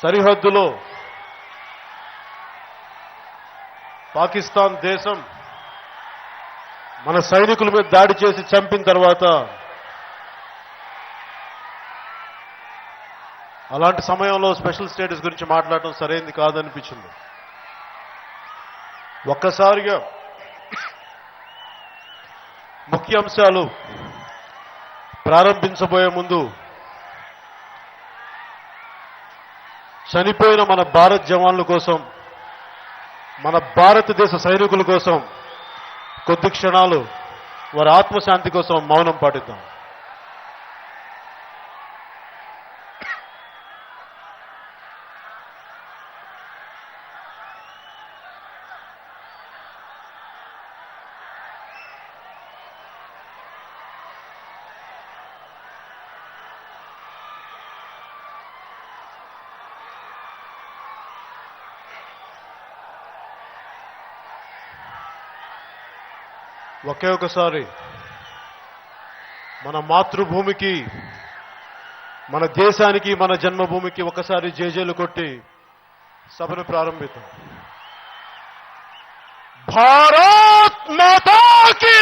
సరిహద్దులో పాకిస్తాన్ దేశం మన సైనికుల మీద దాడి చేసి చంపిన తర్వాత అలాంటి సమయంలో స్పెషల్ స్టేటస్ గురించి మాట్లాడటం సరైనది కాదనిపించింది. ఒక్కసారిగా ముఖ్య అంశాలు ప్రారంభించబోయే ముందు చనిపోయిన మన భారత్ జవాన్ల కోసం, మన భారతదేశ సైనికుల కోసం కొద్ది క్షణాలు వారి ఆత్మశాంతి కోసం మౌనం పాటిద్దాం. ఒకే ఒకసారి మన మాతృభూమికి, మన దేశానికి, మన జన్మభూమికి ఒకసారి జేజేలు కొట్టి సభను ప్రారంభిద్దాం. భారత్ మాతాకి!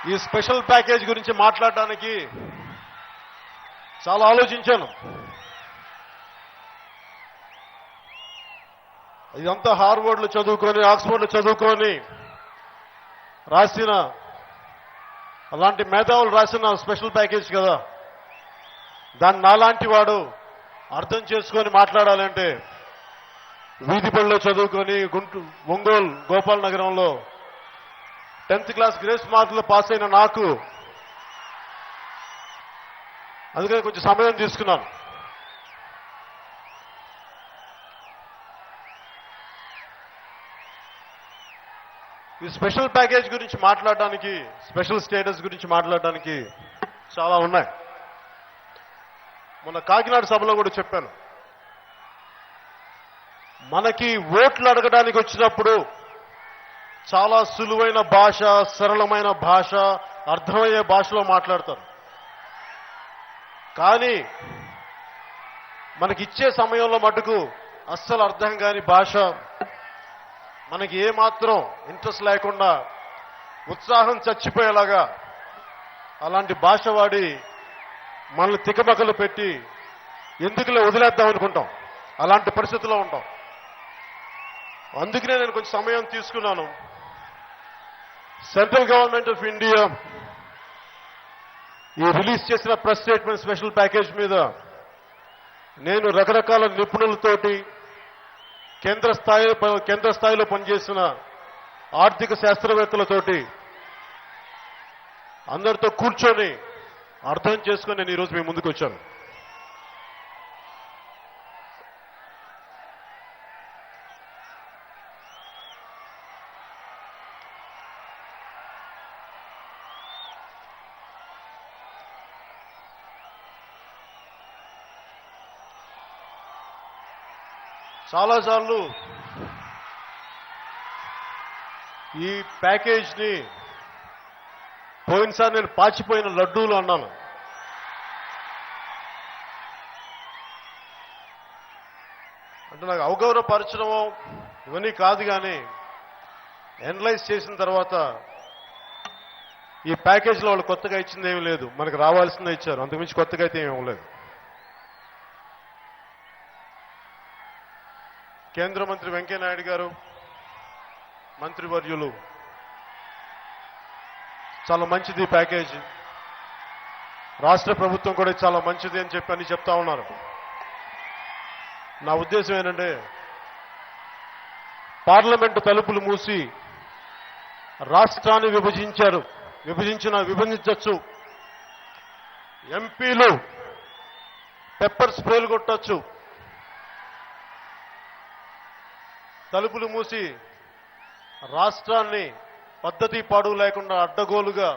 ఈ స్పెషల్ ప్యాకేజ్ గురించి మాట్లాడడానికి చాలా ఆలోచించాను. ఇదంతా హార్వర్డ్లో చదువుకొని, ఆక్స్ఫర్డ్లో చదువుకొని రాసిన, అలాంటి మేధావులు రాసిన స్పెషల్ ప్యాకేజ్ కదా. దాన్ని నాలాంటి వాడు అర్థం చేసుకొని మాట్లాడాలంటే వీధి బడిలో చదువుకొని ఒంగోలు గోపాల్ నగరంలో 10th క్లాస్ గ్రేస్ మార్కులు పాస్ అయిన నాకు అందుకని కొంచెం సమయం తీసుకున్నాను. ఈ స్పెషల్ ప్యాకేజ్ గురించి మాట్లాడడానికి, స్పెషల్ స్టేటస్ గురించి మాట్లాడడానికి చాలా ఉన్నాయి. మొన్న కాకినాడ సభలో కూడా చెప్పాను. మనకి ఓట్లు అడగడానికి వచ్చినప్పుడు చాలా సులువైన భాష, సరళమైన భాష, అర్థమయ్యే భాషలో మాట్లాడతారు. కానీ మనకిచ్చే సమయంలో మటుకు అస్సలు అర్థం కాని భాష, మనకి ఏమాత్రం ఇంట్రెస్ట్ లేకుండా ఉత్సాహం చచ్చిపోయేలాగా అలాంటి భాష వాడి మనల్ని తికమకలు పెట్టి ఎందుకులే వదిలేద్దాం అనుకుంటాం. అలాంటి పరిస్థితిలో ఉంటాం. అందుకనే నేను కొంచెం సమయం తీసుకున్నాను. సెంట్రల్ గవర్నమెంట్ ఆఫ్ ఇండియా ఈ రిలీజ్ చేసిన ప్రెస్ స్టేట్మెంట్ స్పెషల్ ప్యాకేజ్ మీద నేను రకరకాల నిపుణులతోటి, కేంద్ర స్థాయిలో పనిచేసిన ఆర్థిక శాస్త్రవేత్తలతోటి అందరితో కూర్చొని అర్థం చేసుకొని నేను ఈరోజు మీ ముందుకు వచ్చాను. చాలాసార్లు ఈ ప్యాకేజ్ని పోయినసారి నేను పాచిపోయిన లడ్డూలు అన్నాను. అంటే నాకు అవగౌరవపరచడమో ఇవన్నీ కాదు, కానీ ఎనలైజ్ చేసిన తర్వాత ఈ ప్యాకేజ్లో వాళ్ళు కొత్తగా ఇచ్చింది ఏమీ లేదు. మనకు రావాల్సిందే ఇచ్చారు, అంతకుమించి కొత్తగా అయితే ఏమీ లేదు. కేంద్ర మంత్రి వెంకయ్యనాయుడు గారు, మంత్రివర్యులు చాలా మంచిది ప్యాకేజ్, రాష్ట్ర ప్రభుత్వం కూడా చాలా మంచిది అని చెప్పి చెప్తా ఉన్నారు. నా ఉద్దేశం ఏంటంటే, పార్లమెంటు తలుపులు మూసి రాష్ట్రాన్ని విభజించచ్చు, ఎంపీలు పెప్పర్ స్ప్రేలు కొట్టచ్చు, తలుపులు మూసి రాష్ట్రాన్ని పద్ధతి పాడు లేకుండా అడ్డగోలుగా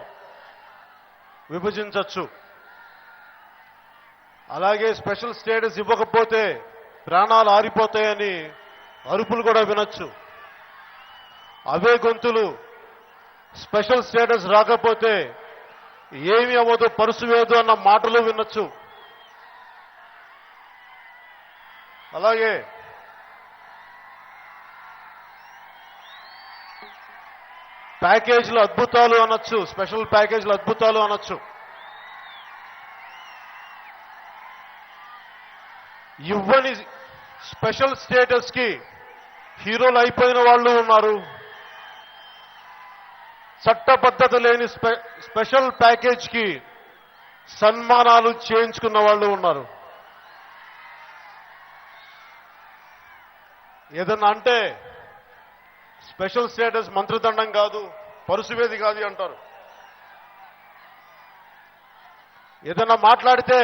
విభజించచ్చు. అలాగే స్పెషల్ స్టేటస్ ఇవ్వకపోతే ప్రాణాలు ఆరిపోతాయని అరుపులు కూడా వినొచ్చు. అవే గొంతులు స్పెషల్ స్టేటస్ రాకపోతే ఏమి అవ్వదు, పరుసు వేదు అన్న మాటలు వినొచ్చు. అలాగే ప్యాకేజీలు అద్భుతాలు అనొచ్చు, స్పెషల్ ప్యాకేజీలు అద్భుతాలు అనొచ్చు. ఇవ్వని స్పెషల్ స్టేటస్ కి హీరోలు అయిపోయిన వాళ్ళు ఉన్నారు. చట్టబద్ధత లేని స్పెషల్ ప్యాకేజ్ కి సన్మానాలు చేయించుకున్న వాళ్ళు ఉన్నారు. ఏదన్నా అంటే స్పెషల్ స్టేటస్ మంత్రిదండం కాదు, పరుసువేది కాదు అంటారు. ఏదన్నా మాట్లాడితే,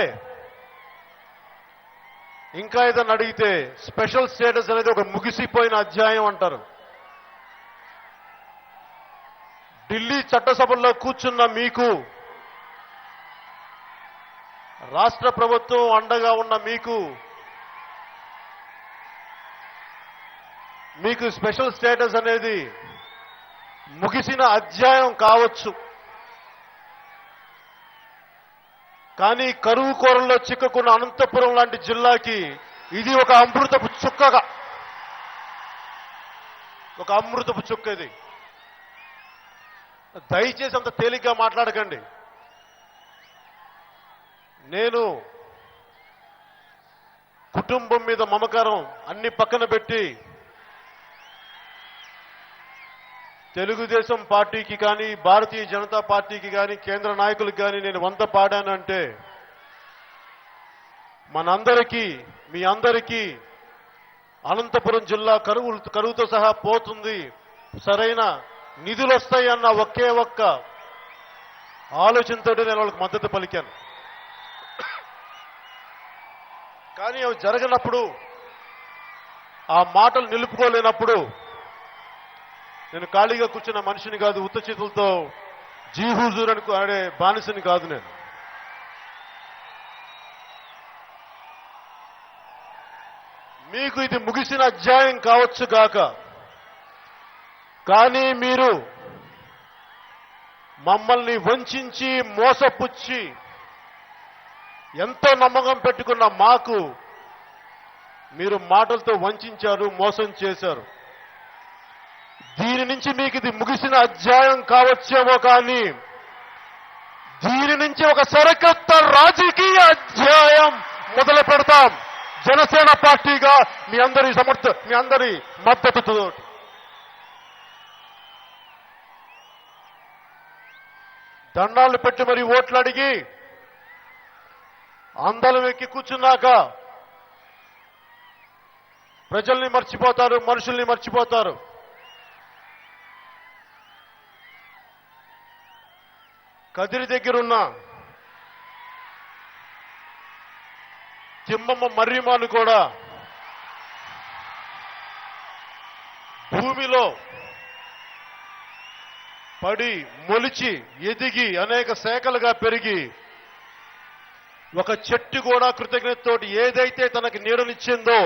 ఇంకా ఏదన్నా అడిగితే స్పెషల్ స్టేటస్ అనేది ఒక ముగిసిపోయిన అధ్యాయం అంటారు. ఢిల్లీ చట్టసభల్లో కూర్చున్న మీకు, రాష్ట్ర ప్రభుత్వం అండగా ఉన్న మీకు స్పెషల్ స్టేటస్ అనేది ముగిసిన అధ్యాయం కావచ్చు. కానీ కరువు కోరల్లో చిక్కుకున్న అనంతపురం లాంటి జిల్లాకి ఇది ఒక అమృతపు చుక్కగా, ఒక అమృతపు చుక్క. ఇది దయచేసి అంత తేలిగ్గా మాట్లాడకండి. నేను కుటుంబం మీద మమకారం అన్ని పక్కన పెట్టి తెలుగుదేశం పార్టీకి కానీ, భారతీయ జనతా పార్టీకి కానీ, కేంద్ర నాయకులకు కానీ నేను వంత పాడానంటే మనందరికీ, మీ అందరికీ అనంతపురం జిల్లా కరువుతో సహా పోతుంది, సరైన నిధులు వస్తాయి అన్న ఒకే ఒక్క ఆలోచనతో నేను వాళ్ళకి మద్దతు పలికాను. కానీ అవి జరగనప్పుడు, ఆ మాటలు నిలుపుకోలేనప్పుడు నేను ఖాళీగా కూర్చున్న మనిషిని కాదు, ఉత్త చేతులతో జీహూజూర్ అని ఆడే బానిసని కాదు. నేను మీకు ఇది ముగిసిన అధ్యాయం కావచ్చు గాక, కానీ మీరు మమ్మల్ని వంచి మోసపుచ్చి ఎంతో నమ్మకం పెట్టుకున్న మాకు మీరు మాటలతో వంచారు, మోసం చేశారు. దీని నుంచి మీకు ఇది ముగిసిన అధ్యాయం కావచ్చేమో, కానీ దీని నుంచి ఒక సరికొత్త రాజకీయ అధ్యాయం మొదలు పెడతాం జనసేన పార్టీగా, మీ అందరి మద్దతుతో. దండాలు పెట్టి మరి ఓట్లు అడిగి అందరం ఎక్కి కూర్చున్నాక ప్రజల్ని మర్చిపోతారు, మనుషుల్ని మర్చిపోతారు. కదిరి దగ్గరున్న తిమ్మమ్మ మర్రిమాను కూడా భూమిలో పడి మొలిచి ఎదిగి అనేక శాఖలుగా పెరిగి ఒక చెట్టు కూడా కృతజ్ఞతతోటి ఏదైతే తనకి నీడనిచ్చిందో,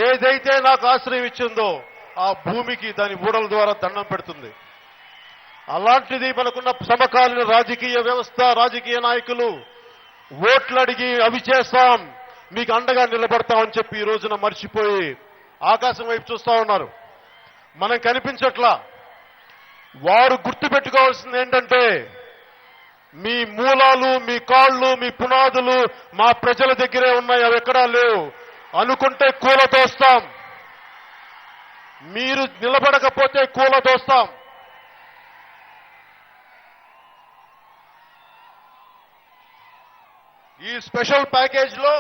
ఏదైతే నాకు ఆశ్రయం ఇచ్చిందో ఆ భూమికి దాని ఊడల ద్వారా దండం పెడుతుంది. అలాంటిది మనకున్న సమకాలీన రాజకీయ వ్యవస్థ, రాజకీయ నాయకులు ఓట్లు అడిగి అవి చేస్తాం, మీకు అండగా నిలబడతామని చెప్పి ఈ రోజున మర్చిపోయి ఆకాశం వైపు చూస్తా ఉన్నారు. మనం కనిపించట్లా. వారు గుర్తుపెట్టుకోవాల్సింది ఏంటంటే, మీ మూలాలు, మీ కాళ్ళు, మీ పునాదులు మా ప్రజల దగ్గరే ఉన్నాయి, అవి ఎక్కడా లేవు. అనుకుంటే కూలదోస్తాం, మీరు నిలబడకపోతే కూలదోస్తాం. ఈ స్పెషల్ ప్యాకేజ్ లో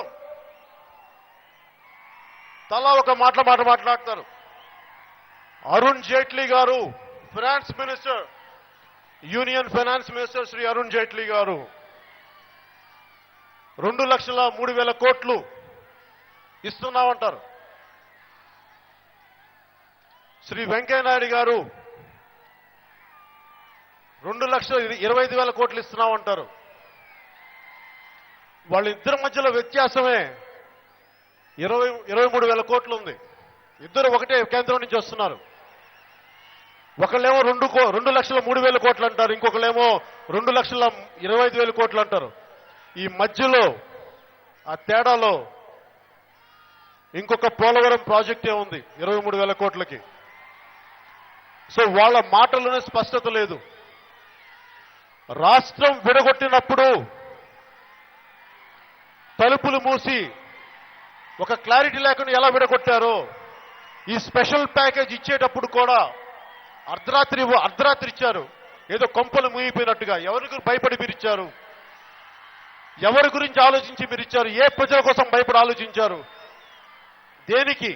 తలా ఒక మాట్లాడతారు. అరుణ్ జైట్లీ గారు, finance minister, union finance minister Shri Arun Jaitley గారు 2,03,000 కోట్లు ఇస్తున్నామంటారు. శ్రీ వెంకయ్యనాయుడు గారు 2,25,000 కోట్లు ఇస్తున్నామంటారు. వాళ్ళిద్దరి మధ్యలో వ్యత్యాసమే 23,000 కోట్లు ఉంది. ఇద్దరు ఒకటే కేంద్రం నుంచి వస్తున్నారు. ఒకళ్ళేమో 2,03,000 కోట్లు అంటారు, ఇంకొకళ్ళేమో 2,25,000 కోట్లు అంటారు. ఈ మధ్యలో ఆ తేడాలో ఇంకొక పోలవరం ప్రాజెక్టే ఉంది 23,000 కోట్లకి. సో వాళ్ళ మాటల్లోనే స్పష్టత లేదు. రాష్ట్రం విడగొట్టినప్పుడు తలుపులు మూసి ఒక క్లారిటీ లేకుండా ఎలా విడగొట్టారో, ఈ స్పెషల్ ప్యాకేజ్ ఇచ్చేటప్పుడు కూడా అర్ధరాత్రి ఇచ్చారు. ఏదో కొంపలు ముగిపోయినట్టుగా. ఎవరికి భయపడి మీరు ఇచ్చారు? ఎవరి గురించి ఆలోచించి మీరు ఇచ్చారు? ఏ ప్రజల కోసం భయపడి ఆలోచించారు? దేనికి?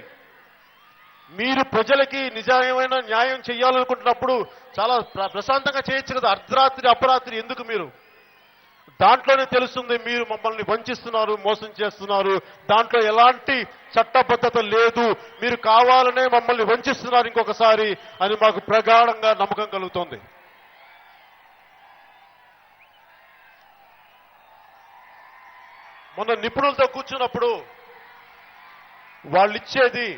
మీరు ప్రజలకి నిజమైన న్యాయం చేయాలనుకుంటున్నప్పుడు చాలా ప్రశాంతంగా చేయొచ్చు కదా. అర్ధరాత్రి ఎందుకు మీరు? దాంట్లోనే తెలుస్తుంది మీరు మమ్మల్ని వంచిస్తున్నారు, మోసం చేస్తున్నారు. దాంట్లో ఎలాంటి చట్టబద్ధత లేదు. మీరు కావాలనే మమ్మల్ని వంచిస్తున్నారు ఇంకొకసారి అని మాకు ప్రగాఢంగా నమ్మకం కలుగుతోంది. మొన్న నిపుణులతో కూర్చున్నప్పుడు వాళ్ళు ఇచ్చేది